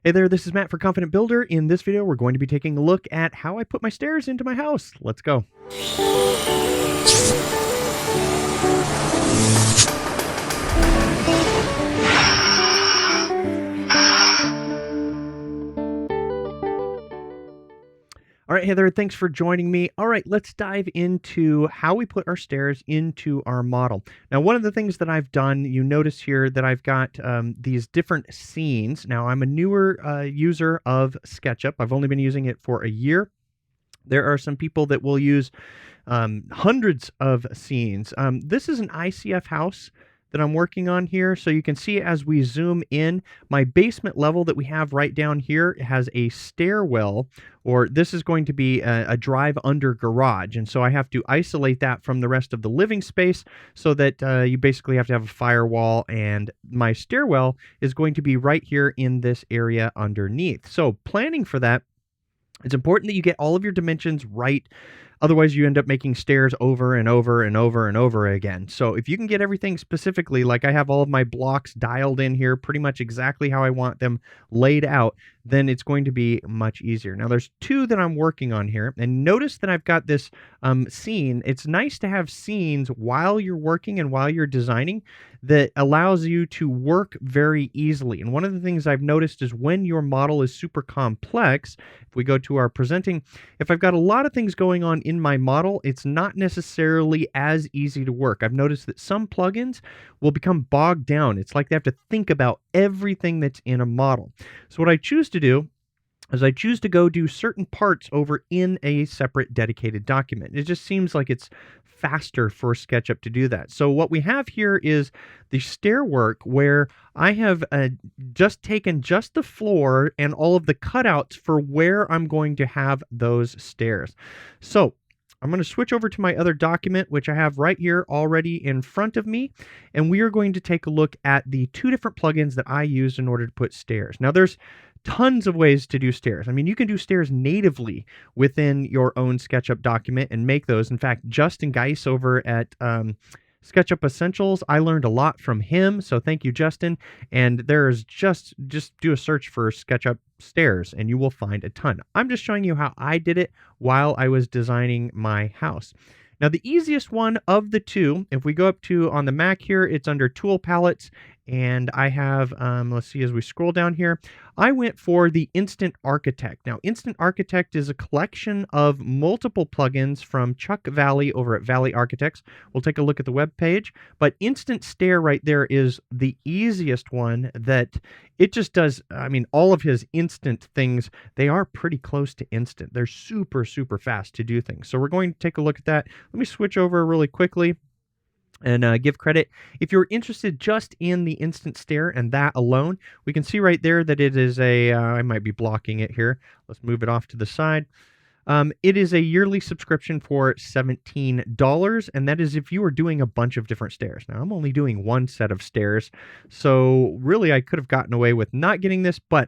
Hey there, this is Matt for Confident Builder. In this video, we're going to be taking a look at how I put my stairs into my house. Let's go. All right, hey there, thanks for joining me. All right, let's dive into how we put our stairs into our model. Now, one of the things that I've done, you notice here that I've got these different scenes. Now, I'm a newer user of SketchUp. I've only been using it for a year. There are some people that will use hundreds of scenes. This is an ICF house that I'm working on here. So you can see as we zoom in, my basement level that we have right down here has a stairwell, or this is going to be a drive under garage. And so I have to isolate that from the rest of the living space so that you basically have to have a firewall, and my stairwell is going to be right here in this area underneath. So planning for that, it's important that you get all of your dimensions right. Otherwise, you end up making stairs over and over and over and over again. So if you can get everything specifically, like I have all of my blocks dialed in here, pretty much exactly how I want them laid out, then it's going to be much easier. Now, there's two that I'm working on here. And notice that I've got this scene. It's nice to have scenes while you're working and while you're designing that allows you to work very easily. And one of the things I've noticed is when your model is super complex, if we go to our presenting, if I've got a lot of things going on in my model, it's not necessarily as easy to work. I've noticed that some plugins will become bogged down. It's like they have to think about everything that's in a model. So what I choose to do is I choose to go do certain parts over in a separate dedicated document. It just seems like it's faster for SketchUp to do that. So what we have here is the stair work where I have just taken just the floor and all of the cutouts for where I'm going to have those stairs. So I'm going to switch over to my other document, which I have right here already in front of me, and we are going to take a look at the two different plugins that I use in order to put stairs. Now, there's tons of ways to do stairs. I mean, you can do stairs natively within your own SketchUp document and make those. In fact, Justin Geis over at SketchUp Essentials, I learned a lot from him, so thank you, Justin. And there's just do a search for SketchUp stairs and you will find a ton. I'm just showing you how I did it while I was designing my house. Now, the easiest one of the two, if we go up to on the Mac here, it's under Tool Palettes, and I have, let's see, as we scroll down here, I went for the Instant Architect. Now, Instant Architect is a collection of multiple plugins from Chuck Vali over at Vali Architects. We'll take a look at the web page, but Instant Stair right there is the easiest one that it just does. I mean, all of his instant things, they are pretty close to instant. They're super, super fast to do things. So we're going to take a look at that. Let me switch over really quickly and give credit. If you're interested just in the Instant Stair and that alone, we can see right there that it is a, I might be blocking it here. Let's move it off to the side. It is a yearly subscription for $17, and that is if you are doing a bunch of different stairs. Now, I'm only doing one set of stairs, so really I could have gotten away with not getting this, but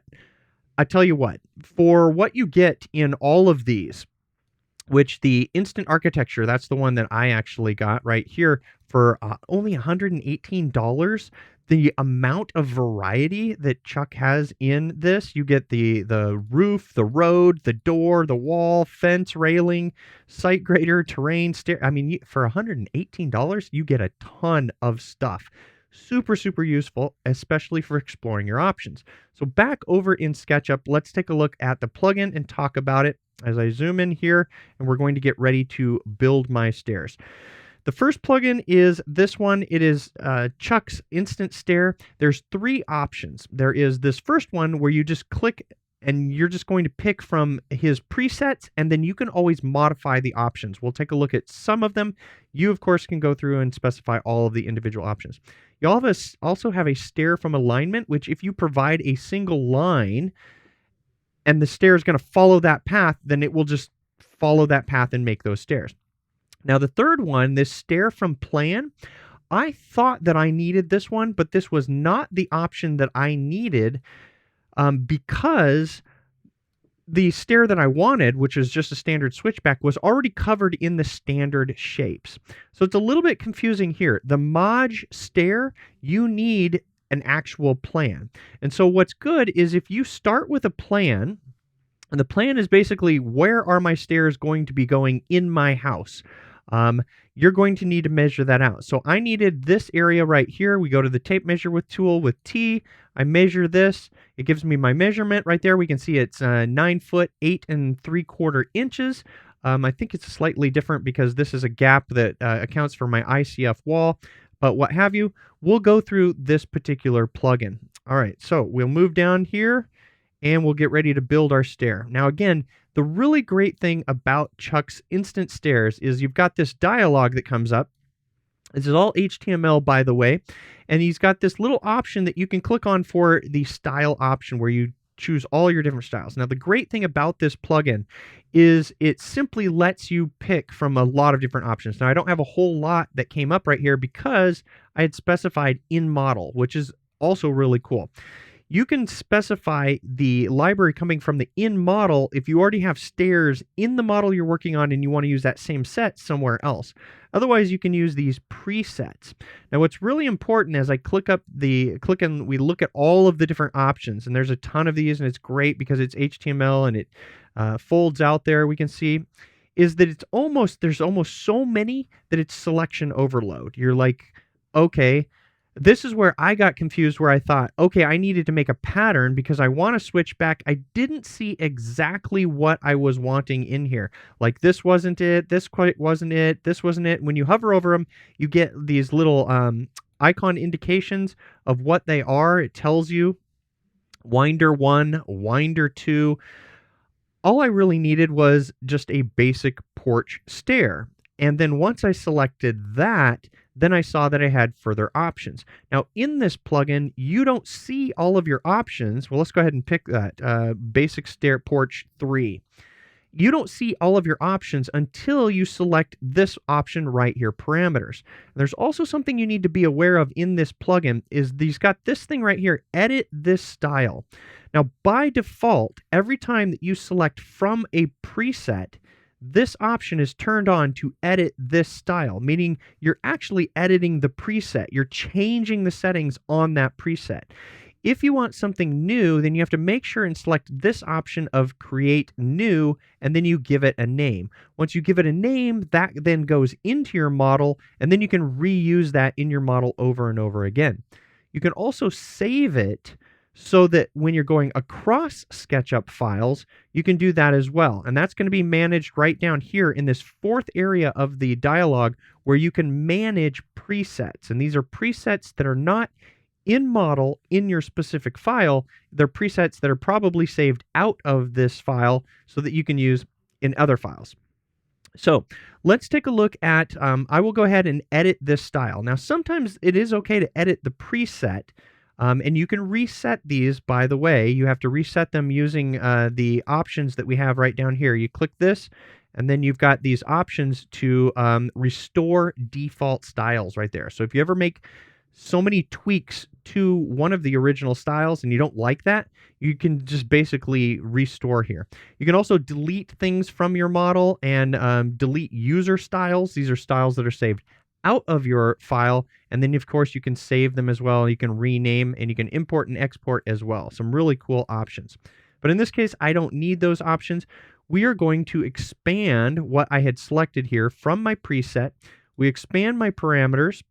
I tell you what, for what you get in all of these, which the Instant Architecture, that's the one that I actually got right here for only $118. The amount of variety that Chuck has in this, you get the roof, the road, the door, the wall, fence, railing, site grader, terrain, stair. I mean, for $118, you get a ton of stuff. Super, super useful, especially for exploring your options. So back over in SketchUp, let's take a look at the plugin and talk about it as I zoom in here, and we're going to get ready to build my stairs. The first plugin is this one. It is Chuck's Instant Stair. There's three options. There is this first one where you just click and you're just going to pick from his presets, and then you can always modify the options. We'll take a look at some of them. You, of course, can go through and specify all of the individual options. You also have a stair from alignment, which if you provide a single line and the stair is going to follow that path, then it will just follow that path and make those stairs. Now, the third one, this stair from plan, I thought that I needed this one, but this was not the option that I needed because the stair that I wanted, which is just a standard switchback, was already covered in the standard shapes. So it's a little bit confusing here. The Maj Stair, you need an actual plan. And so what's good is if you start with a plan, and the plan is basically where are my stairs going to be going in my house. Um, you're going to need to measure that out. So I needed this area right here. We go to the tape measure with tool with T. I measure this. It gives me my measurement right there. We can see it's 9 foot 8 3/4 inches. I think it's slightly different because this is a gap that accounts for my ICF wall, but what have you. We'll go through this particular plugin. All right, so we'll move down here and we'll get ready to build our stair. Now again, the really great thing about Chuck's Instant Stairs is you've got this dialog that comes up. This is all HTML, by the way, and he's got this little option that you can click on for the style option where you choose all your different styles. Now the great thing about this plugin is it simply lets you pick from a lot of different options. Now I don't have a whole lot that came up right here because I had specified in model, which is also really cool. You can specify the library coming from the in model if you already have stairs in the model you're working on and you want to use that same set somewhere else. Otherwise, you can use these presets. Now, what's really important as I click and we look at all of the different options, and there's a ton of these, and it's great because it's HTML and it folds out there. We can see is that there's almost so many that it's selection overload. You're like, okay. This is where I got confused, where I thought, okay, I needed to make a pattern because I want to switch back. I didn't see exactly what I was wanting in here. Like this wasn't it, this quite wasn't it, this wasn't it. When you hover over them, you get these little icon indications of what they are. It tells you winder 1, winder 2. All I really needed was just a basic porch stair. And then once I selected that, then I saw that I had further options. Now, in this plugin, you don't see all of your options. Well, let's go ahead and pick that. Basic Stair Porch 3. You don't see all of your options until you select this option right here, Parameters. There's also something you need to be aware of in this plugin is he's got this thing right here, Edit This Style. Now, by default, every time that you select from a preset, this option is turned on to edit this style, meaning you're actually editing the preset. You're changing the settings on that preset. If you want something new, then you have to make sure and select this option of Create New, and then you give it a name. Once you give it a name, that then goes into your model, and then you can reuse that in your model over and over again. You can also save it so that when you're going across SketchUp files, you can do that as well. And that's going to be managed right down here in this fourth area of the dialog where you can manage presets. And these are presets that are not in model in your specific file. They're presets that are probably saved out of this file so that you can use in other files. So let's take a look at, I will go ahead and edit this style. Now, sometimes it is okay to edit the preset. And you can reset these, by the way. You have to reset them using the options that we have right down here. You click this, and then you've got these options to restore default styles right there. So if you ever make so many tweaks to one of the original styles and you don't like that, you can just basically restore here. You can also delete things from your model and delete user styles. These are styles that are saved out of your file, and then of course you can save them as well. You can rename and you can import and export as well. Some really cool options. But in this case, I don't need those options. We are going to expand what I had selected here from my preset. We expand my parameters.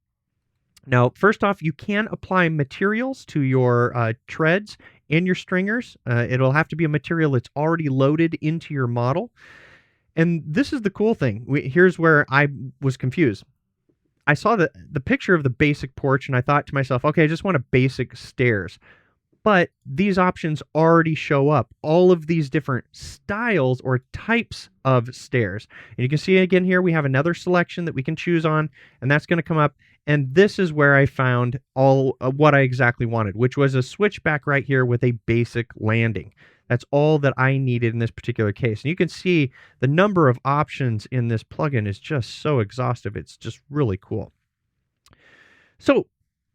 Now, first off, you can apply materials to your treads and your stringers. It'll have to be a material that's already loaded into your model. And this is the cool thing. Here's where I was confused. I saw the picture of the basic porch and I thought to myself, okay, I just want a basic stairs. But these options already show up, all of these different styles or types of stairs. And you can see again here, we have another selection that we can choose on, and that's going to come up. And this is where I found all what I exactly wanted, which was a switchback right here with a basic landing. That's all that I needed in this particular case. And you can see the number of options in this plugin is just so exhaustive. It's just really cool. So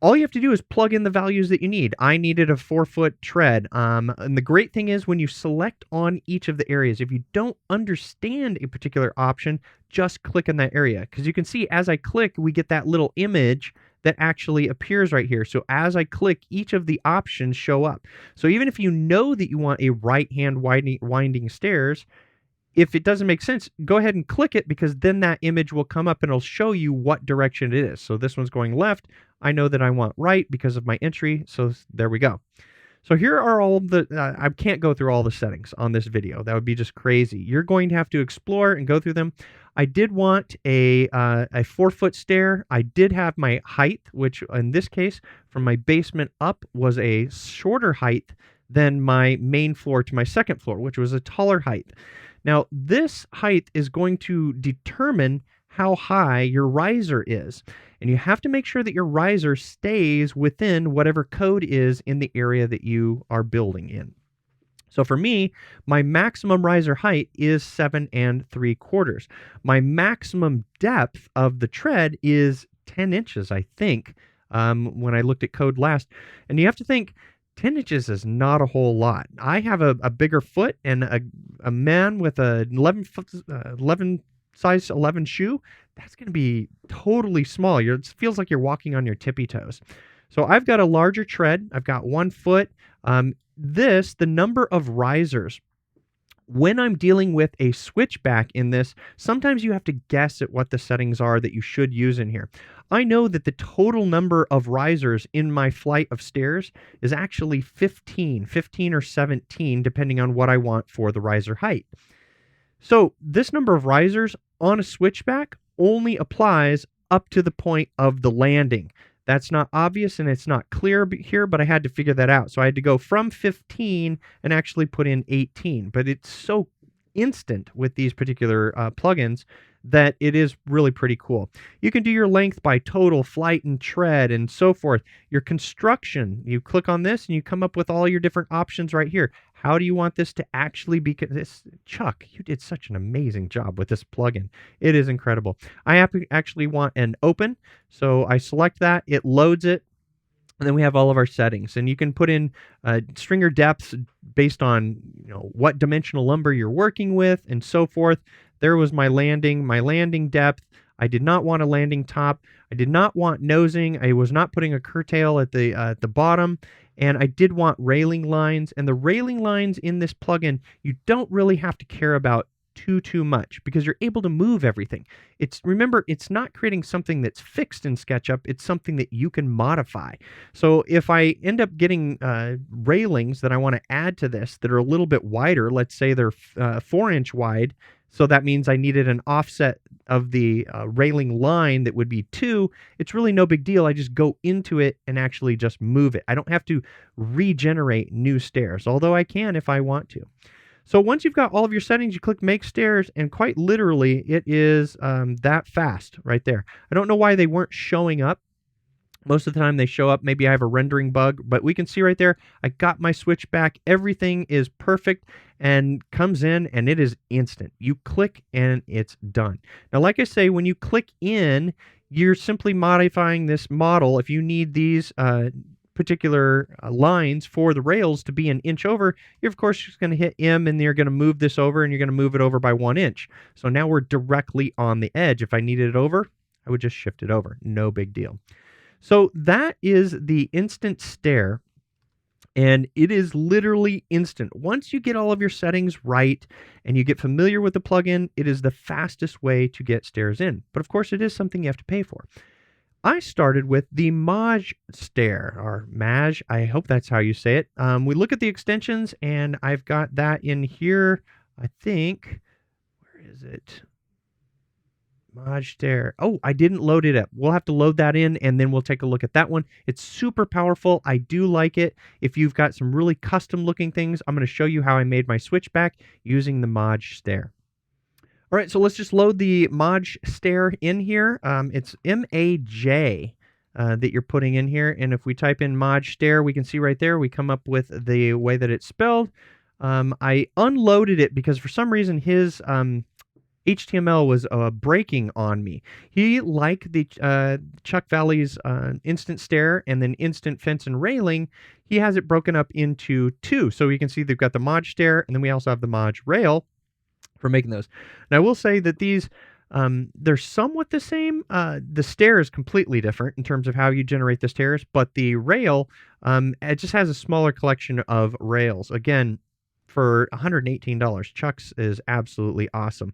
all you have to do is plug in the values that you need. I needed a 4-foot tread. And the great thing is when you select on each of the areas, if you don't understand a particular option, just click in that area. Because you can see as I click, we get that little image that actually appears right here. So as I click, each of the options show up. So even if you know that you want a right-hand winding stairs, if it doesn't make sense, go ahead and click it, because then that image will come up and it'll show you what direction it is. So this one's going left. I know that I want right because of my entry. So there we go. So here are all the, I can't go through all the settings on this video. That would be just crazy. You're going to have to explore and go through them. I did want a 4-foot stair. I did have my height, which in this case, from my basement up, was a shorter height than my main floor to my second floor, which was a taller height. Now, this height is going to determine how high your riser is. And you have to make sure that your riser stays within whatever code is in the area that you are building in. So for me, my maximum riser height is 7 3/4. My maximum depth of the tread is 10 inches, I think, when I looked at code last. And you have to think, 10 inches is not a whole lot. I have a bigger foot, and a man with a 11 size 11 shoe, that's going to be totally small. It feels like you're walking on your tippy toes. So I've got a larger tread. I've got 1 foot. The number of risers, when I'm dealing with a switchback in this, sometimes you have to guess at what the settings are that you should use in here. I know that the total number of risers in my flight of stairs is actually 15 or 17, depending on what I want for the riser height. So this number of risers on a switchback only applies up to the point of the landing. That's not obvious and it's not clear here, but I had to figure that out. So I had to go from 15 and actually put in 18. But it's so instant with these particular plugins that it is really pretty cool. You can do your length by total, flight, and tread, and so forth. Your construction, you click on this and you come up with all your different options right here. How do you want this to actually be? Chuck, you did such an amazing job with this plugin. It is incredible. I actually want an open, so I select that. It loads it. And then we have all of our settings, and you can put in stringer depths based on what dimensional lumber you're working with, and so forth. There was my landing depth. I did not want a landing top. I did not want nosing. I was not putting a curtail at the bottom, and I did want railing lines. And the railing lines in this plugin, you don't really have to care about too much, because you're able to move everything. Remember, it's not creating something that's fixed in SketchUp. It's something that you can modify. So if I end up getting railings that I want to add to this that are a little bit wider, let's say they're 4-inch wide, so that means I needed an offset of the railing line that would be 2, it's really no big deal. I just go into it and actually just move it. I don't have to regenerate new stairs, although I can if I want to. So once you've got all of your settings, you click Make Stairs, and quite literally, it is that fast right there. I don't know why they weren't showing up. Most of the time they show up. Maybe I have a rendering bug, but we can see right there, I got my switch back. Everything is perfect and comes in, and it is instant. You click and it's done. Now, like I say, when you click in, you're simply modifying this model. If you need these particular lines for the rails to be an inch over, you're of course just going to hit M, and you're going to move this over, and you're going to move it over by 1 inch. So now we're directly on the edge. If I needed it over, I would just shift it over. No big deal. So that is the instant stair, and it is literally instant. Once you get all of your settings right and you get familiar with the plugin, it is the fastest way to get stairs in. But of course, it is something you have to pay for. I started with the Maj Stair, or Maj, I hope that's how you say it. We look at the extensions, and I've got that in here, I think. Where is it? Maj Stair. Oh, I didn't load it up. We'll have to load that in, and then we'll take a look at that one. It's super powerful. I do like it. If you've got some really custom-looking things, I'm going to show you how I made my switchback using the Maj Stair. All right, so let's just load the Maj Stair in here. It's M-A-J that you're putting in here. And if we type in Maj Stair, we can see right there, we come up with the way that it's spelled. I unloaded it because for some reason his HTML was breaking on me. He, like the Chuck Vali's instant stair and then instant fence and railing, he has it broken up into 2. So you can see they've got the Maj Stair, and then we also have the Maj Rail for making those. Now, I will say that these They're somewhat the same. The stair is completely different in terms of how you generate the stairs, but the rail, it just has a smaller collection of rails. Again, for $118, Chuck's is absolutely awesome.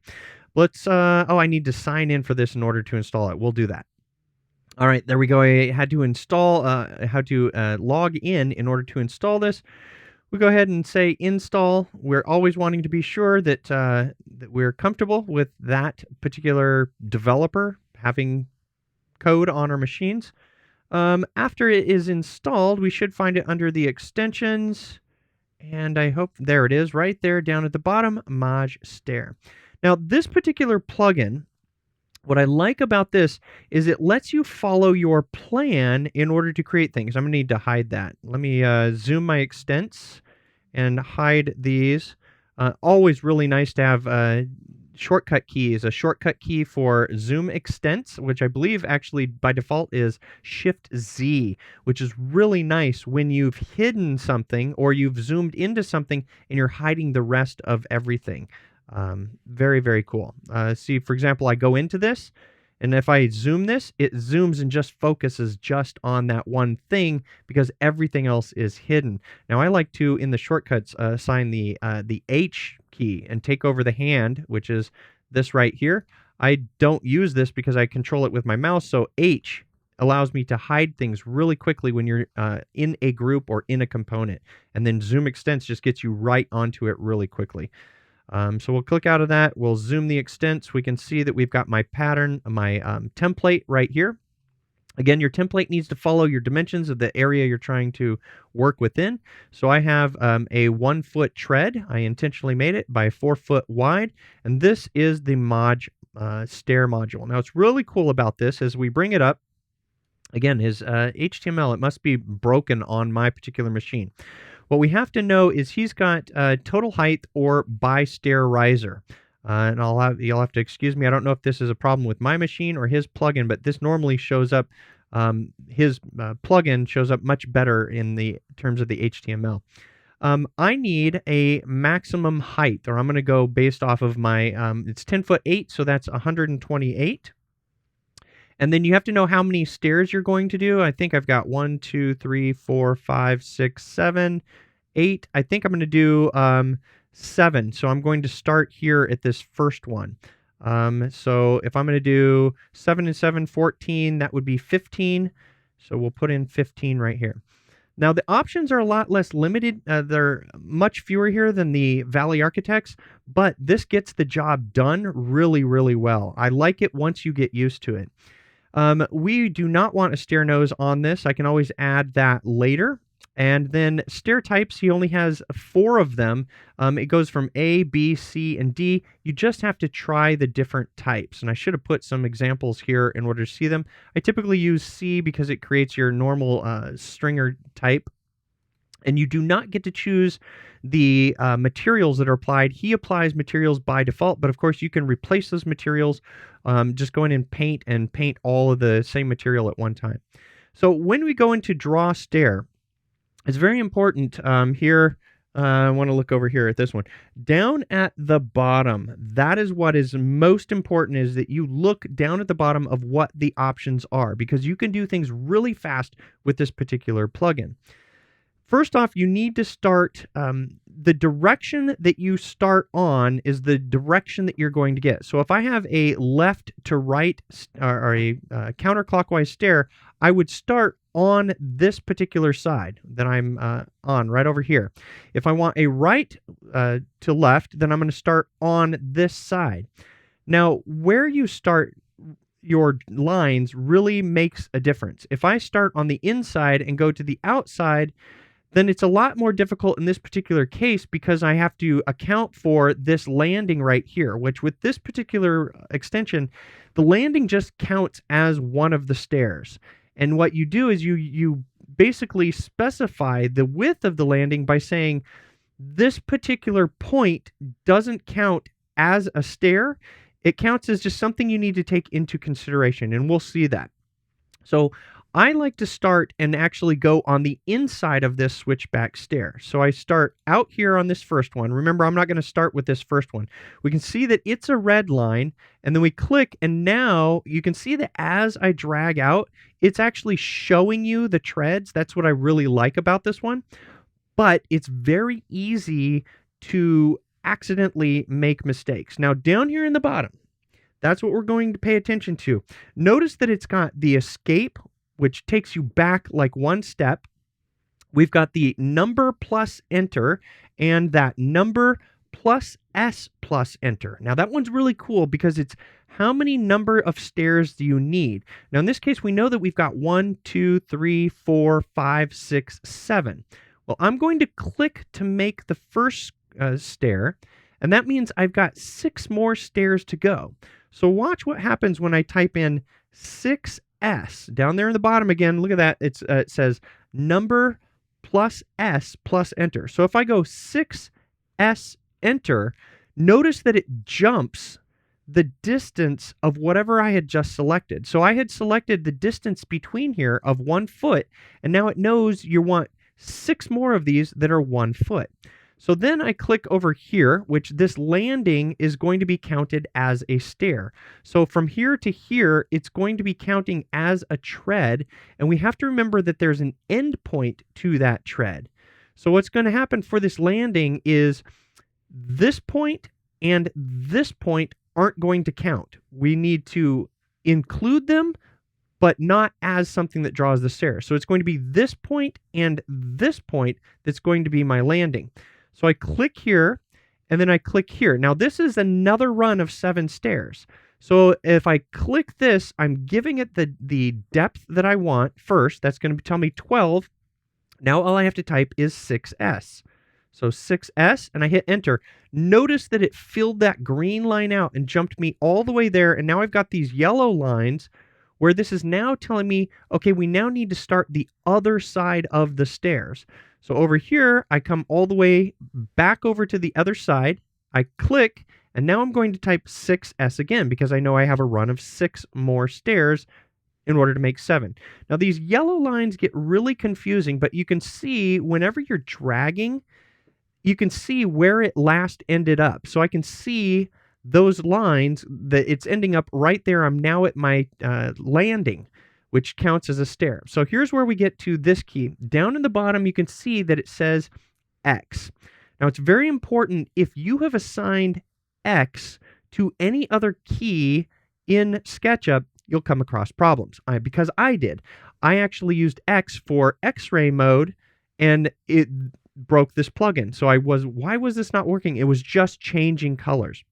Let's, oh, I need to sign in for this in order to install it. We'll do that. All right, there we go. I had to install, how to log in order to install this. We go ahead and say install. We're always wanting to be sure that that we're comfortable with that particular developer having code on our machines. After it is installed, we should find it under the extensions, and I hope there it is, right there down at the bottom, Maj Stair. Now, this particular plugin, what I like about this is it lets you follow your plan in order to create things. I'm going to need to hide that. Let me zoom my extents and hide these. Always really nice to have shortcut keys. A shortcut key for zoom extents, which I believe actually by default is Shift Z, which is really nice when you've hidden something or you've zoomed into something and you're hiding the rest of everything. Very, very cool. See, for example, I go into this, and if I zoom this, it zooms and just focuses just on that one thing because everything else is hidden. Now, I like to, in the shortcuts, assign the H key and take over the hand, which is this right here. I don't use this because I control it with my mouse, so H allows me to hide things really quickly when you're in a group or in a component. And then zoom extents just gets you right onto it really quickly. So we'll click out of that. We'll zoom the extents. We can see that we've got my pattern, my template right here. Again, your template needs to follow your dimensions of the area you're trying to work within. So I have a 1 foot tread. I intentionally made it by 4 foot wide. And this is the Maj Stair module. Now, what's really cool about this is we bring it up. Again, his HTML, it must be broken on my particular machine. What we have to know is he's got total height or by stair riser. And you'll have to excuse me. I don't know if this is a problem with my machine or his plugin, but this normally shows up. His plugin shows up much better in the terms of the HTML. I need a maximum height, or I'm going to go based off of my. It's 10 foot 8, so that's 128. And then you have to know how many stairs you're going to do. I think I've got 1, 2, 3, 4, 5, 6, 7, 8. I think I'm going to do 7. So I'm going to start here at this first one. So if I'm going to do 7 and 7, 14, that would be 15. So we'll put in 15 right here. Now, the options are a lot less limited. They're much fewer here than the Vali Architects, but this gets the job done really, really well. I like it once you get used to it. We do not want a stair nose on this. I can always add that later. And then stair types, he only has 4 of them. It goes from A, B, C, and D. You just have to try the different types. And I should have put some examples here in order to see them. I typically use C because it creates your normal stringer type. And you do not get to choose the materials that are applied. He applies materials by default, but of course you can replace those materials. Just go in and paint all of the same material at one time. So when we go into draw stair, it's very important here. I want to look over here at this one. Down at the bottom, that is what is most important, is that you look down at the bottom of what the options are, because you can do things really fast with this particular plugin. First off, you need to start, the direction that you start on is the direction that you're going to get. So if I have a left to right or a counterclockwise stair, I would start on this particular side that I'm on right over here. If I want a right to left, then I'm going to start on this side. Now, where you start your lines really makes a difference. If I start on the inside and go to the outside, then it's a lot more difficult in this particular case because I have to account for this landing right here, which with this particular extension, the landing just counts as one of the stairs. And what you do is you basically specify the width of the landing by saying this particular point doesn't count as a stair. It counts as just something you need to take into consideration, and we'll see that. So I like to start and actually go on the inside of this switchback stair. So I start out here on this first one. Remember, I'm not going to start with this first one. We can see that it's a red line, and then we click, and now you can see that as I drag out, it's actually showing you the treads. That's what I really like about this one. But it's very easy to accidentally make mistakes. Now, down here in the bottom, that's what we're going to pay attention to. Notice that it's got the escape, which takes you back like one step. We've got the number plus enter and that number plus S plus enter. Now that one's really cool because it's how many number of stairs do you need? Now in this case, we know that we've got 1, 2, 3, 4, 5, 6, 7. Well, I'm going to click to make the first stair, and that means I've got 6 more stairs to go. So watch what happens when I type in 6S. Down there in the bottom again, look at that. It says number plus S plus enter. So if I go 6S enter, notice that it jumps the distance of whatever I had just selected. So I had selected the distance between here of 1 foot, and now it knows you want 6 more of these that are 1 foot. So then I click over here, which this landing is going to be counted as a stair. So from here to here, it's going to be counting as a tread, and we have to remember that there's an end point to that tread. So what's going to happen for this landing is this point and this point aren't going to count. We need to include them, but not as something that draws the stair. So it's going to be this point and this point that's going to be my landing. So I click here, and then I click here. Now this is another run of 7 stairs. So if I click this, I'm giving it the depth that I want first. That's going to tell me 12. Now all I have to type is 6S. So 6S, and I hit enter. Notice that it filled that green line out and jumped me all the way there, and now I've got these yellow lines where this is now telling me, okay, we now need to start the other side of the stairs. So over here, I come all the way back over to the other side. I click, and now I'm going to type 6S again because I know I have a run of 6 more stairs in order to make 7. Now these yellow lines get really confusing, but you can see whenever you're dragging, you can see where it last ended up. So I can see those lines that it's ending up right there. I'm now at my landing, which counts as a stair. So here's where we get to this key. Down in the bottom, you can see that it says X. Now it's very important if you have assigned X to any other key in SketchUp, you'll come across problems. Because I did. I actually used X for X-ray mode, and it broke this plugin. So why was this not working? It was just changing colors.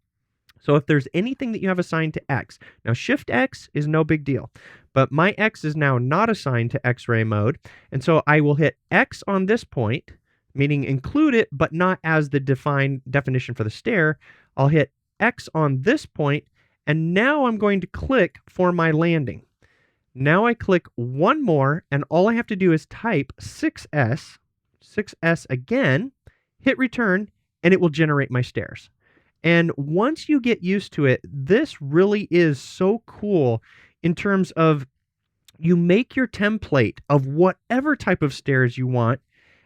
So if there's anything that you have assigned to X, now Shift X is no big deal, but my X is now not assigned to X-ray mode, and so I will hit X on this point, meaning include it, but not as the definition for the stair. I'll hit X on this point, and now I'm going to click for my landing. Now I click one more, and all I have to do is type 6S again, hit return, and it will generate my stairs. And once you get used to it, this really is so cool in terms of you make your template of whatever type of stairs you want,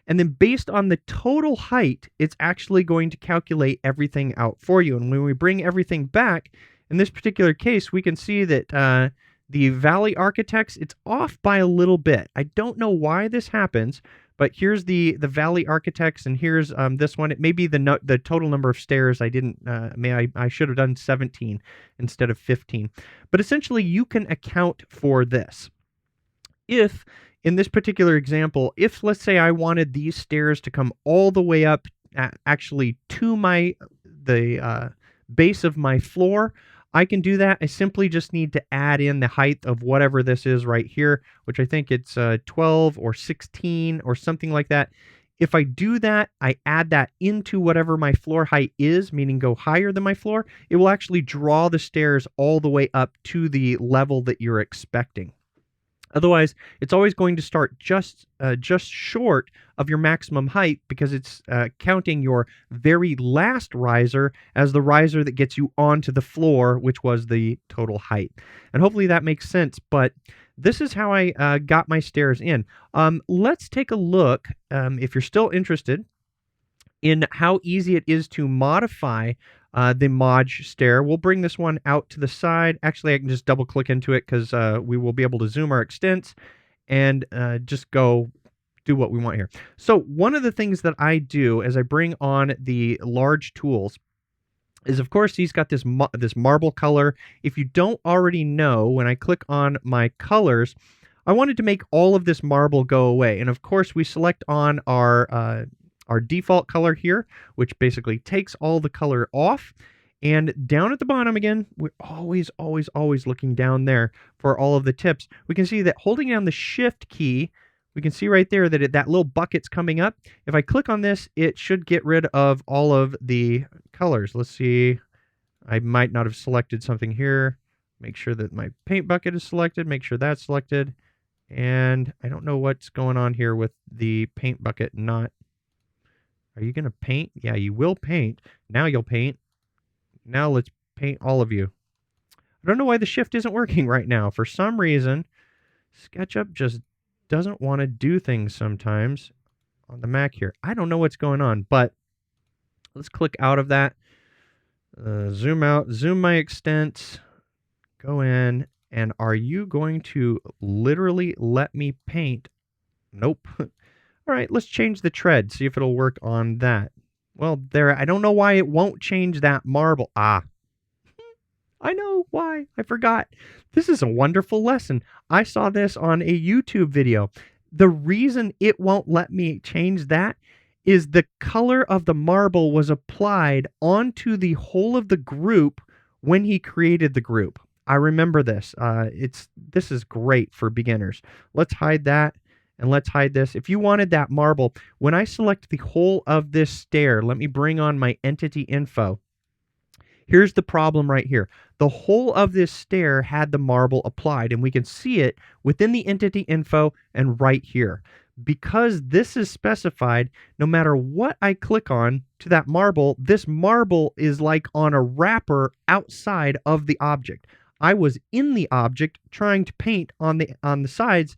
and then based on the total height, it's actually going to calculate everything out for you. And when we bring everything back, in this particular case, we can see that the Vali Architects, it's off by a little bit. I don't know why this happens, but here's the Vali Architects, and here's this one. It may be the total number of stairs. I didn't. I should have done 17 instead of 15. But essentially, you can account for this. If in this particular example, if let's say I wanted these stairs to come all the way up, actually to the base of my floor, I can do that. I simply just need to add in the height of whatever this is right here, which I think it's 12 or 16 or something like that. If I do that, I add that into whatever my floor height is, meaning go higher than my floor, it will actually draw the stairs all the way up to the level that you're expecting. Otherwise, it's always going to start just short of your maximum height because it's counting your very last riser as the riser that gets you onto the floor, which was the total height. And hopefully that makes sense. But this is how I got my stairs in. Let's take a look, if you're still interested, in how easy it is to modify the Maj Stair. We'll bring this one out to the side. Actually, I can just double click into it because we will be able to zoom our extents and just go do what we want here. So one of the things that I do as I bring on the large tools is, of course, he's got this this marble color. If you don't already know, when I click on my colors, I wanted to make all of this marble go away. And of course, we select on our default color here, which basically takes all the color off. And down at the bottom again, we're always, always, always looking down there for all of the tips. We can see that holding down the Shift key, we can see right there that that little bucket's coming up. If I click on this, it should get rid of all of the colors. Let's see. I might not have selected something here. Make sure that my paint bucket is selected. Make sure that's selected. And I don't know what's going on here with the paint bucket not. Are you going to paint? Yeah, you will paint. Now you'll paint. Now let's paint all of you. I don't know why the shift isn't working right now. For some reason, SketchUp just doesn't want to do things sometimes on the Mac here. I don't know what's going on, but let's click out of that. Zoom out, zoom my extents, go in, and are you going to literally let me paint? Nope. All right, let's change the tread, see if it'll work on that. Well, there, I don't know why it won't change that marble. Ah, I know why. I forgot. This is a wonderful lesson. I saw this on a YouTube video. The reason it won't let me change that is the color of the marble was applied onto the whole of the group when he created the group. I remember this. This is great for beginners. Let's hide that. And let's hide this. If you wanted that marble, when I select the whole of this stair, let me bring on my entity info. Here's the problem right here. The whole of this stair had the marble applied, and we can see it within the entity info and right here. Because this is specified, no matter what I click on to that marble, this marble is like on a wrapper outside of the object. I was in the object trying to paint on the sides,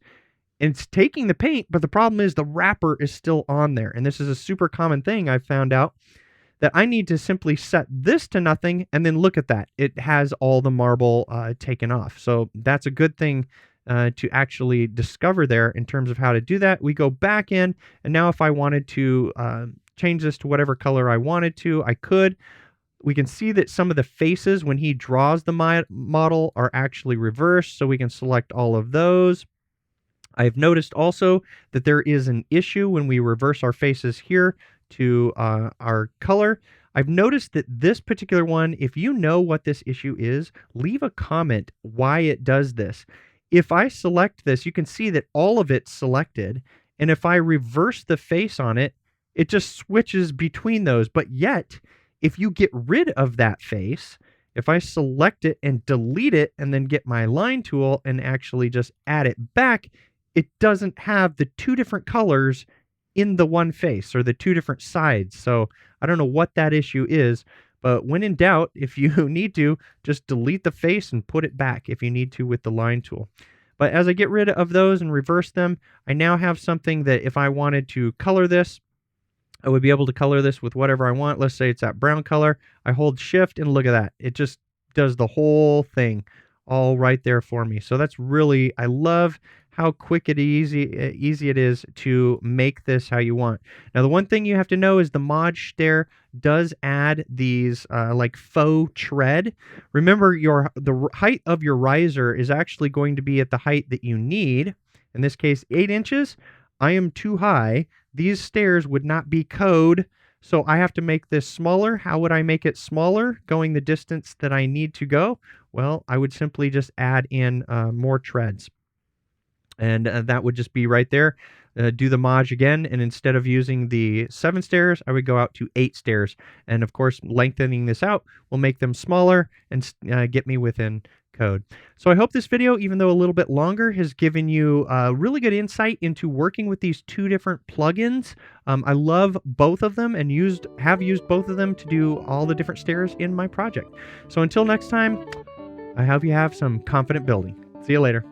and it's taking the paint, but the problem is the wrapper is still on there. And this is a super common thing I've found out, that I need to simply set this to nothing, and then look at that. It has all the marble taken off. So that's a good thing to actually discover there in terms of how to do that. We go back in, and now if I wanted to change this to whatever color I wanted to, I could. We can see that some of the faces when he draws the model are actually reversed, so we can select all of those. I've noticed also that there is an issue when we reverse our faces here to our color. I've noticed that this particular one, if you know what this issue is, leave a comment why it does this. If I select this, you can see that all of it's selected, and if I reverse the face on it, it just switches between those. But yet, if you get rid of that face, if I select it and delete it and then get my line tool and actually just add it back, it doesn't have the two different colors in the one face, or the two different sides. So I don't know what that issue is, but when in doubt, if you need to, just delete the face and put it back if you need to with the line tool. But as I get rid of those and reverse them, I now have something that if I wanted to color this, I would be able to color this with whatever I want. Let's say it's that brown color. I hold shift and look at that. It just does the whole thing all right there for me. So that's really, I love how quick and easy it is to make this how you want. Now, the one thing you have to know is the Maj Stair does add these like faux tread. Remember, the height of your riser is actually going to be at the height that you need. In this case, 8 inches. I am too high. These stairs would not be code, so I have to make this smaller. How would I make it smaller, going the distance that I need to go? Well, I would simply just add in more treads. And that would just be right there. Do the Maj again, and instead of using the 7 stairs, I would go out to 8 stairs. And of course, lengthening this out will make them smaller and get me within code. So I hope this video, even though a little bit longer, has given you really good insight into working with these two different plugins. I love both of them and have used both of them to do all the different stairs in my project. So until next time, I hope you have some confident building. See you later.